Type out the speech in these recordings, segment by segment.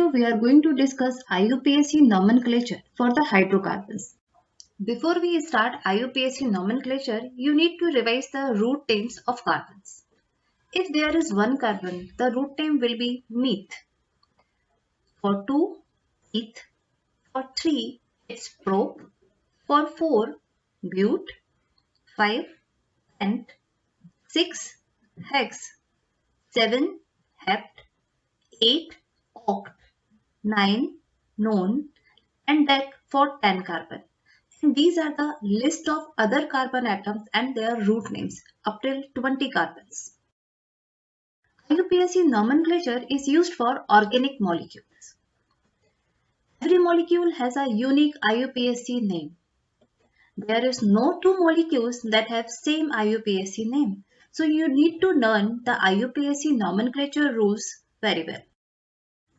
video, we are going to discuss IUPAC nomenclature for the hydrocarbons. Before we start IUPAC nomenclature, you need to revise the root names of carbons. If there is one carbon, the root name will be meth. For 2, eth. For 3, it's prop. For 4, but. 5, pent. 6, hex. 7, hept. 8, oct. 9, non, and dec for 10 carbon. And these are the list of other carbon atoms and their root names up till 20 carbons. IUPAC nomenclature is used for organic molecules. Every molecule has a unique IUPAC name. There is no two molecules that have same IUPAC name. So you need to learn the IUPAC nomenclature rules very well.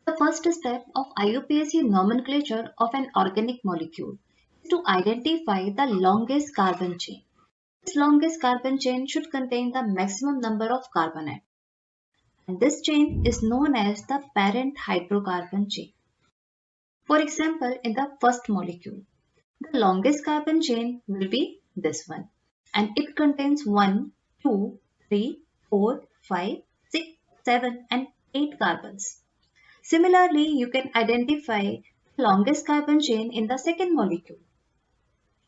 The first step of IUPAC nomenclature of an organic molecule is to identify the longest carbon chain. This longest carbon chain should contain the maximum number of carbon atoms. And this chain is known as the parent hydrocarbon chain. For example, in the first molecule, the longest carbon chain will be this one. And it contains 1, 2, 3, 4, 5, 6, 7 and 8 carbons. Similarly, you can identify the longest carbon chain in the second molecule.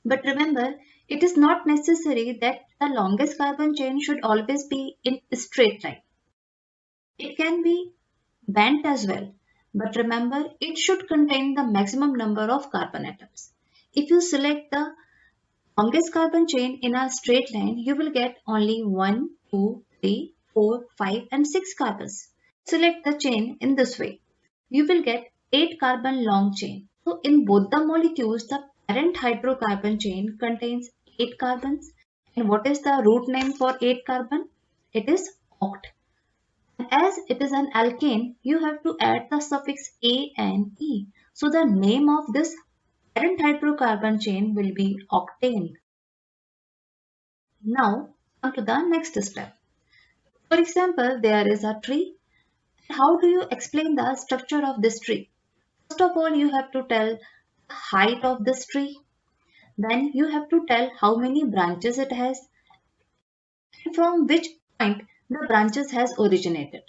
But remember, it is not necessary that the longest carbon chain should always be in a straight line. It can be bent as well, but remember, it should contain the maximum number of carbon atoms. If you select the longest carbon chain in a straight line, you will get only 1, 2, 3, 4, 5 and 6 carbons. Select the chain in this way. You will get 8 carbon long chain. So in both the molecules, the parent hydrocarbon chain contains 8 carbons. And what is the root name for 8 carbon? It is oct. As it is an alkane, you have to add the suffix A and E. So the name of this parent hydrocarbon chain will be octane. Now, come to the next step. For example, there is a tree. How do you explain the structure of this tree? First of all, you have to tell the height of this tree. Then you have to tell how many branches it has and from which point the branches has originated.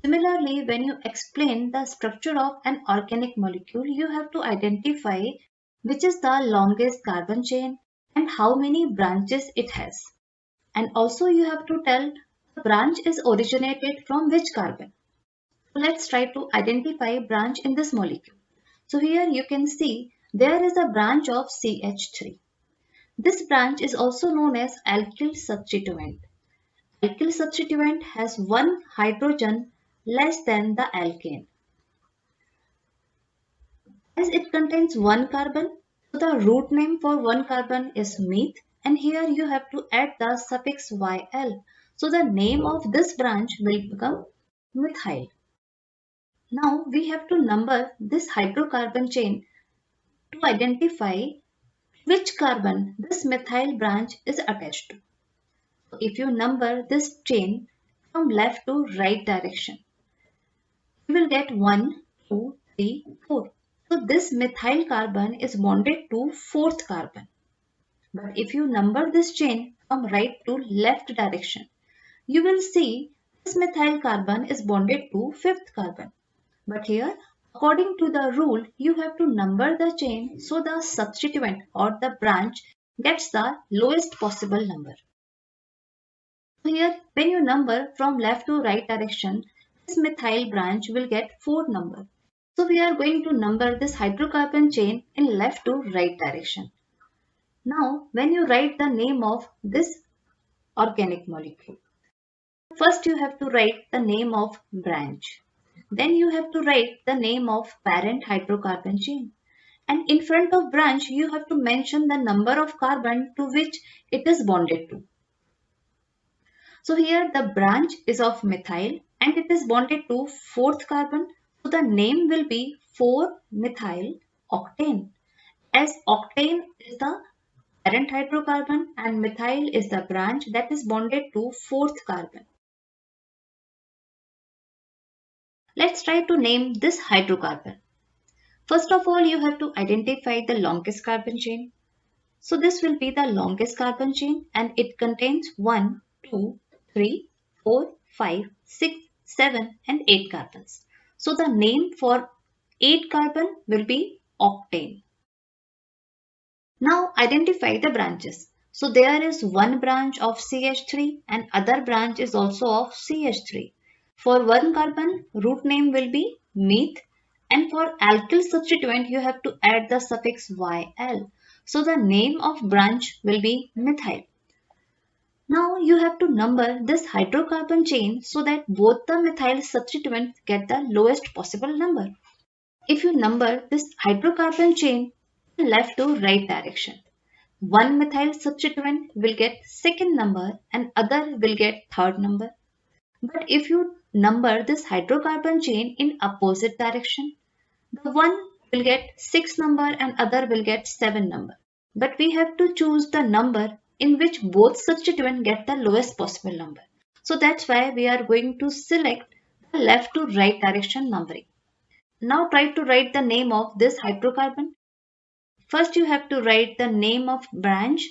Similarly, when you explain the structure of an organic molecule, you have to identify which is the longest carbon chain and how many branches it has. And also you have to tell the branch is originated from which carbon. So let's try to identify branch in this molecule. So here you can see there is a branch of CH3. This branch is also known as alkyl substituent. Alkyl substituent has one hydrogen less than the alkane. As it contains one carbon, so the root name for one carbon is meth, and here you have to add the suffix YL. So the name of this branch will become methyl. Now we have to number this hydrocarbon chain to identify which carbon this methyl branch is attached to. So if you number this chain from left to right direction, you will get 1, 2, 3, 4. So this methyl carbon is bonded to fourth carbon. But if you number this chain from right to left direction, you will see this methyl carbon is bonded to fifth carbon. But here, according to the rule, you have to number the chain so the substituent or the branch gets the lowest possible number. So here, when you number from left to right direction, this methyl branch will get 4 number. So we are going to number this hydrocarbon chain in left to right direction. Now, when you write the name of this organic molecule, first you have to write the name of branch. Then you have to write the name of parent hydrocarbon chain. And in front of branch, you have to mention the number of carbon to which it is bonded to. So here the branch is of methyl and it is bonded to fourth carbon. So the name will be 4-methyl octane. As octane is the parent hydrocarbon and methyl is the branch that is bonded to fourth carbon. Let's try to name this hydrocarbon. First of all, you have to identify the longest carbon chain. So this will be the longest carbon chain and it contains 1, 2, 3, 4, 5, 6, 7 and 8 carbons. So the name for 8 carbon will be octane. Now identify the branches. So there is one branch of CH3 and other branch is also of CH3. For one carbon, root name will be meth, and for alkyl substituent you have to add the suffix YL. So the name of branch will be methyl. Now you have to number this hydrocarbon chain so that both the methyl substituents get the lowest possible number. If you number this hydrocarbon chain left to right direction, one methyl substituent will get second number and other will get third number. But if you number this hydrocarbon chain in opposite direction, the one will get 6 number and other will get 7 number. But we have to choose the number in which both substituents get the lowest possible number. So that's why we are going to select the left to right direction numbering. Now try to write the name of this hydrocarbon. First you have to write the name of branch,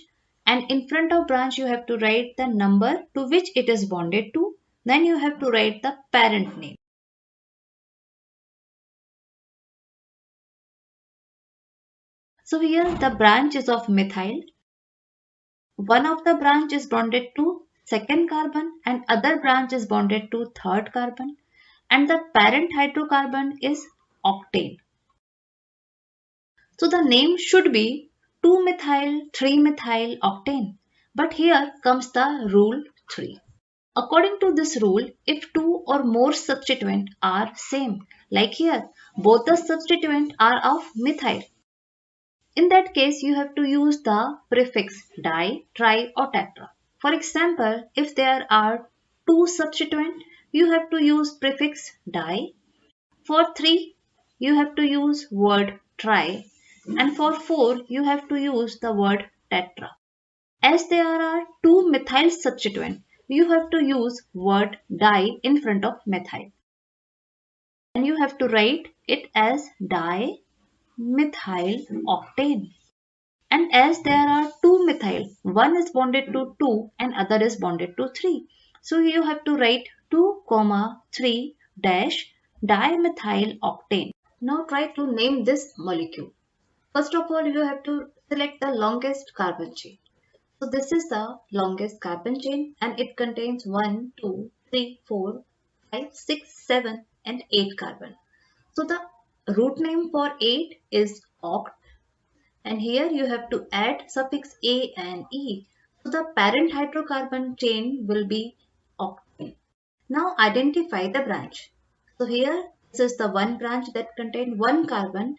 and in front of branch you have to write the number to which it is bonded to. Then you have to write the parent name. So here the branch is of methyl. One of the branch is bonded to second carbon and other branch is bonded to third carbon, and the parent hydrocarbon is octane. So the name should be 2-methyl 3-methyl octane. But here comes the rule 3. According to this rule, if two or more substituents are same, like here, both the substituents are of methyl. In that case, you have to use the prefix di, tri or tetra. For example, if there are two substituents, you have to use prefix di. For 3, you have to use word tri. And for 4, you have to use the word tetra. As there are two methyl substituents, you have to use word di in front of methyl. And you have to write it as dimethyl octane. And as there are two methyl, one is bonded to 2 and other is bonded to 3. So you have to write 2, 3 dash dimethyl octane. Now try to name this molecule. First of all, you have to select the longest carbon chain. So this is the longest carbon chain and it contains 1, 2, 3, 4, 5, 6, 7 and 8 carbon. So the root name for 8 is oct, and here you have to add suffix A and E. So the parent hydrocarbon chain will be octane. Now identify the branch. So here this is the one branch that contains one carbon.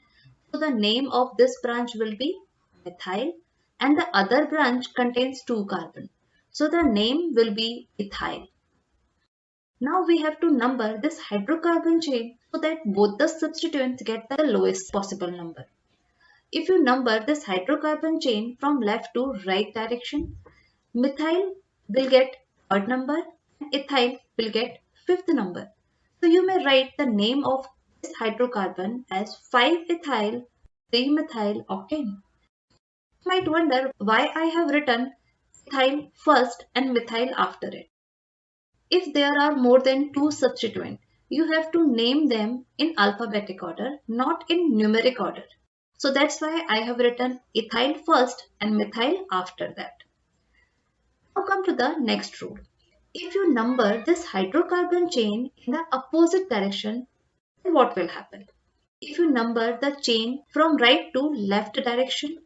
So the name of this branch will be methyl, and the other branch contains 2 carbon. So the name will be ethyl. Now we have to number this hydrocarbon chain so that both the substituents get the lowest possible number. If you number this hydrocarbon chain from left to right direction, methyl will get third number and ethyl will get fifth number. So you may write the name of this hydrocarbon as 5-ethyl 3-methyl octane. You might wonder why I have written ethyl first and methyl after it. If there are more than 2 substituents, you have to name them in alphabetic order, not in numeric order. So that's why I have written ethyl first and methyl after that. Now come to the next rule. If you number this hydrocarbon chain in the opposite direction, then what will happen? If you number the chain from right to left direction,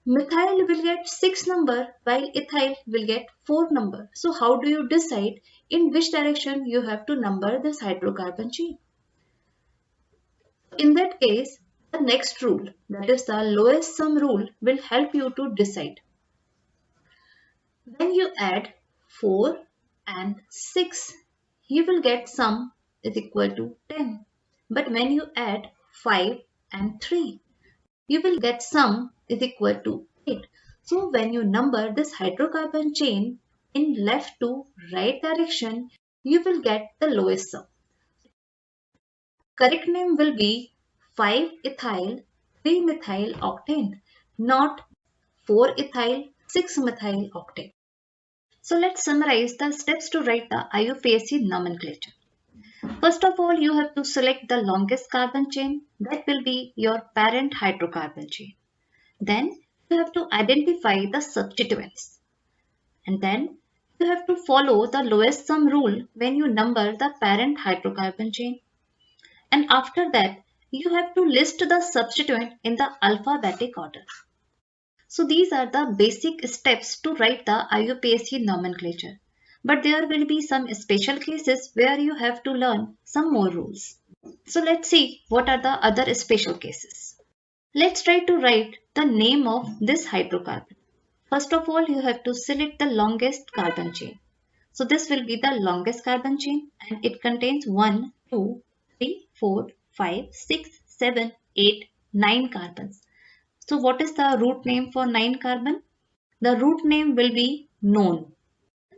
methyl will get 6 number while ethyl will get 4 number. So how do you decide in which direction you have to number this hydrocarbon chain? In that case, the next rule, that is the lowest sum rule, will help you to decide. When you add 4 and 6, you will get sum is equal to 10. But when you add 5 and 3, you will get sum is equal to 8. So when you number this hydrocarbon chain in left to right direction, you will get the lowest sum. Correct name will be 5-ethyl 3-methyl octane, not 4-ethyl 6-methyl octane. So let's summarize the steps to write the IUPAC nomenclature. First of all, you have to select the longest carbon chain, that will be your parent hydrocarbon chain. Then you have to identify the substituents. And then you have to follow the lowest sum rule when you number the parent hydrocarbon chain. And after that, you have to list the substituent in the alphabetic order. So these are the basic steps to write the IUPAC nomenclature. But there will be some special cases where you have to learn some more rules. So let's see what are the other special cases. Let's try to write the name of this hydrocarbon. First of all, you have to select the longest carbon chain. So this will be the longest carbon chain and it contains 1, 2, 3, 4, 5, 6, 7, 8, 9 carbons. So what is the root name for 9 carbon? The root name will be known.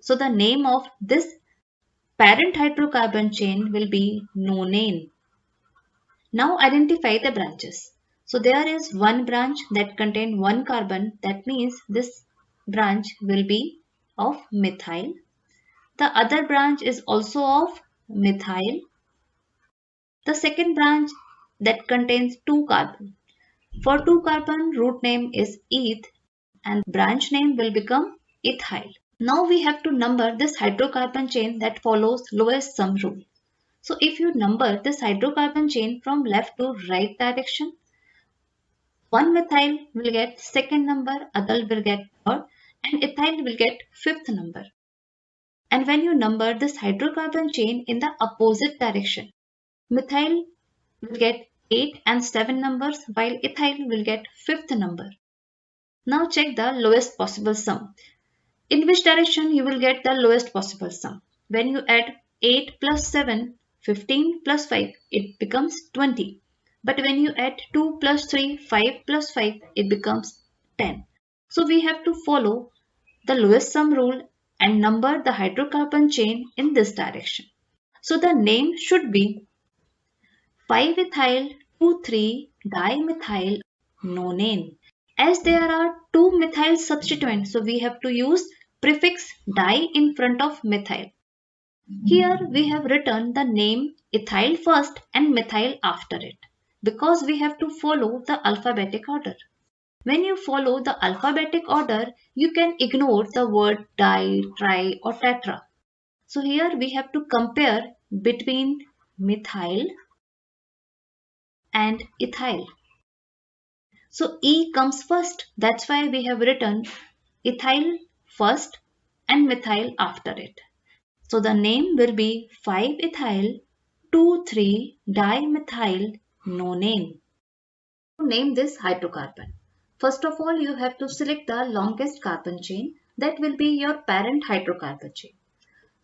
So the name of this parent hydrocarbon chain will be nonane. Now identify the branches. So there is one branch that contains one carbon. That means this branch will be of methyl. The other branch is also of methyl. The second branch that contains two carbon. For two carbon, root name is eth and branch name will become ethyl. Now we have to number this hydrocarbon chain that follows lowest sum rule. So if you number this hydrocarbon chain from left to right direction, one methyl will get second number, other will get third, and ethyl will get fifth number. And when you number this hydrocarbon chain in the opposite direction, methyl will get 8 and 7 numbers while ethyl will get fifth number. Now check the lowest possible sum. In which direction you will get the lowest possible sum? When you add 8 plus 7, 15 plus 5, it becomes 20. But when you add 2 plus 3, 5 plus 5, it becomes 10. So we have to follow the lowest sum rule and number the hydrocarbon chain in this direction. So the name should be 5-ethyl 2,3-dimethyl nonane. As there are two methyl substituents, so we have to use prefix di in front of methyl. Here we have written the name ethyl first and methyl after it because we have to follow the alphabetic order. When you follow the alphabetic order, you can ignore the word di, tri or tetra. So here we have to compare between methyl and ethyl. So E comes first. That's why we have written ethyl first and methyl after it. So the name will be 5-ethyl 2,3-dimethyl nonane. To name this hydrocarbon, first of all you have to select the longest carbon chain, that will be your parent hydrocarbon chain.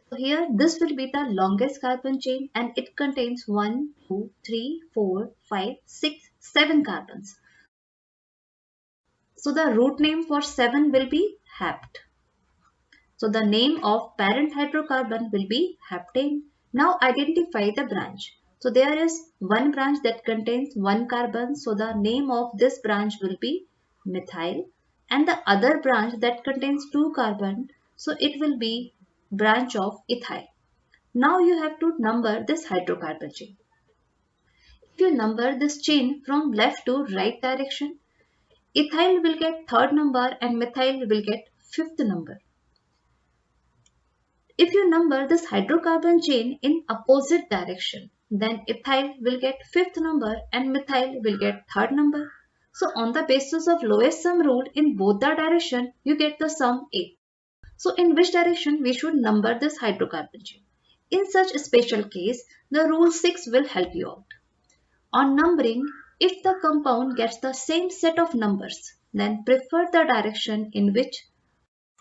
So here this will be the longest carbon chain and it contains 1, 2, 3, 4, 5, 6, 7 carbons. So the root name for 7 will be hapt. So the name of parent hydrocarbon will be heptane. Now identify the branch. So there is one branch that contains one carbon. So the name of this branch will be methyl. And the other branch that contains two carbon. So it will be branch of ethyl. Now you have to number this hydrocarbon chain. If you number this chain from left to right direction, ethyl will get third number and methyl will get fifth number. If you number this hydrocarbon chain in opposite direction, then ethyl will get fifth number and methyl will get third number. So on the basis of lowest sum rule in both the direction, you get the sum 8. So in which direction we should number this hydrocarbon chain? In such a special case, the rule 6 will help you out. On numbering, if the compound gets the same set of numbers, then prefer the direction in which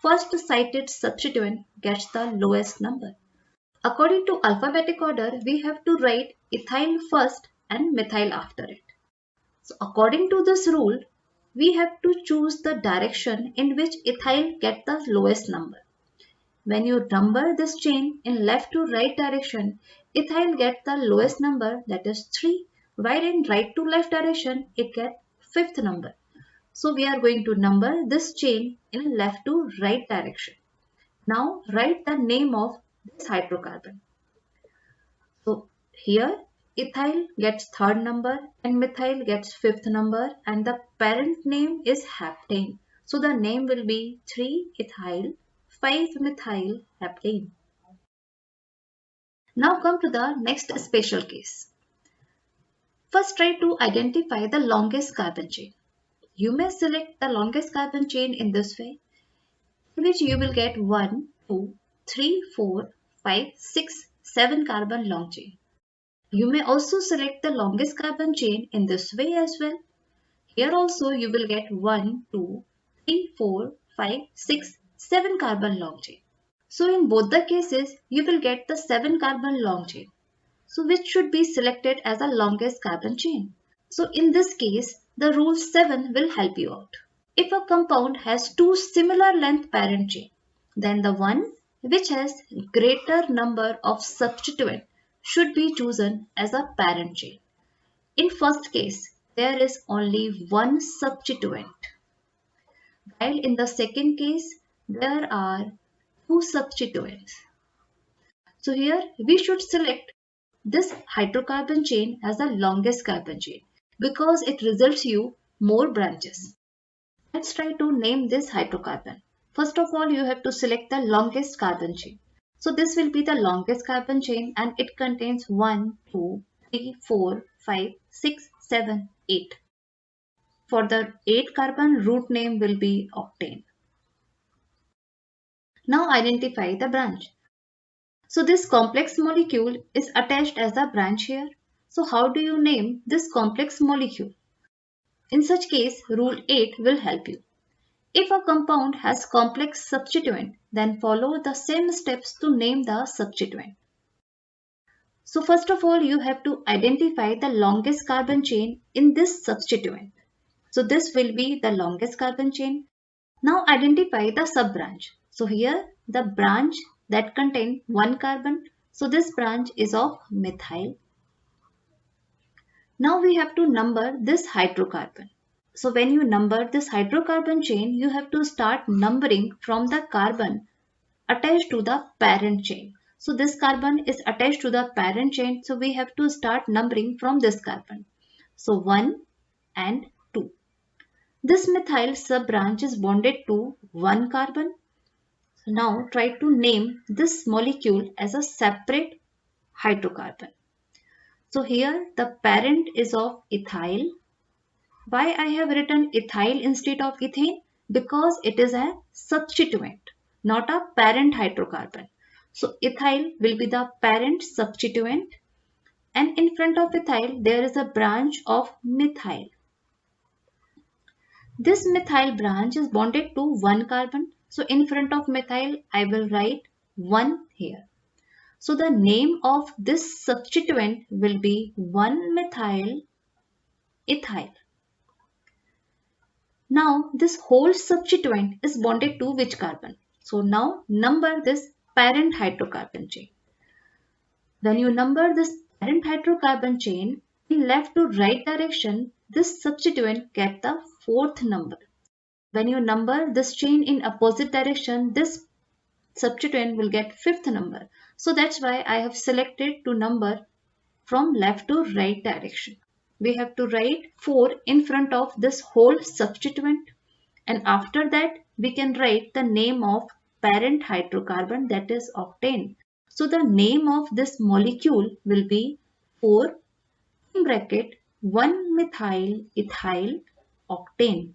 first cited substituent gets the lowest number. According to alphabetic order, we have to write ethyl first and methyl after it. So according to this rule, we have to choose the direction in which ethyl gets the lowest number. when you number this chain in left to right direction, ethyl gets the lowest number, that is 3, while in right to left direction it gets fifth number. So we are going to number this chain in left to right direction. Now write the name of this hydrocarbon. So here ethyl gets third number and methyl gets fifth number, and the parent name is heptane. So the name will be 3-ethyl 5-methyl heptane. Now come to the next special case. First try to identify the longest carbon chain. You may select the longest carbon chain in this way, in which you will get 1, 2, 3, 4, 5, 6, 7 carbon long chain. You may also select the longest carbon chain in this way as well. Here also you will get 1, 2, 3, 4, 5, 6, 7 carbon long chain. So in both the cases you will get the 7 carbon long chain. So which should be selected as the longest carbon chain? So in this case the rule 7 will help you out. If a compound has two similar length parent chain, then the one which has greater number of substituent should be chosen as a parent chain. In first case, there is only one substituent, while in the second case, there are two substituents. So here we should select this hydrocarbon chain as the longest carbon chain because it results you more branches. Let's try to name this hydrocarbon. First of all, you have to select the longest carbon chain. So this will be the longest carbon chain and it contains 1, 2, 3, 4, 5, 6, 7, 8. For the 8 carbon, root name will be octane. Now identify the branch. So this complex molecule is attached as a branch here. So how do you name this complex molecule? In such case, rule 8 will help you. If a compound has complex substituent, then follow the same steps to name the substituent. So first of all, you have to identify the longest carbon chain in this substituent. So this will be the longest carbon chain. Now identify the sub-branch. So here the branch that contains one carbon. So this branch is of methyl. Now we have to number this hydrocarbon. So when you number this hydrocarbon chain, you have to start numbering from the carbon attached to the parent chain. So this carbon is attached to the parent chain. So we have to start numbering from this carbon. So 1 and 2. This methyl sub-branch is bonded to one carbon. So now try to name this molecule as a separate hydrocarbon. So here the parent is of ethyl. Why I have written ethyl instead of ethane? Because it is a substituent, not a parent hydrocarbon. So ethyl will be the parent substituent, and in front of ethyl there is a branch of methyl. This methyl branch is bonded to one carbon. So in front of methyl I will write 1 here. So the name of this substituent will be 1-methyl ethyl. Now this whole substituent is bonded to which carbon? So now number this parent hydrocarbon chain. When you number this parent hydrocarbon chain in left to right direction, this substituent gets the fourth number. When you number this chain in opposite direction, this substituent will get fifth number. So that's why I have selected to number from left to right direction. We have to write 4 in front of this whole substituent, and after that we can write the name of parent hydrocarbon, that is octane. So the name of this molecule will be 4 in bracket 1-methyl ethyl octane.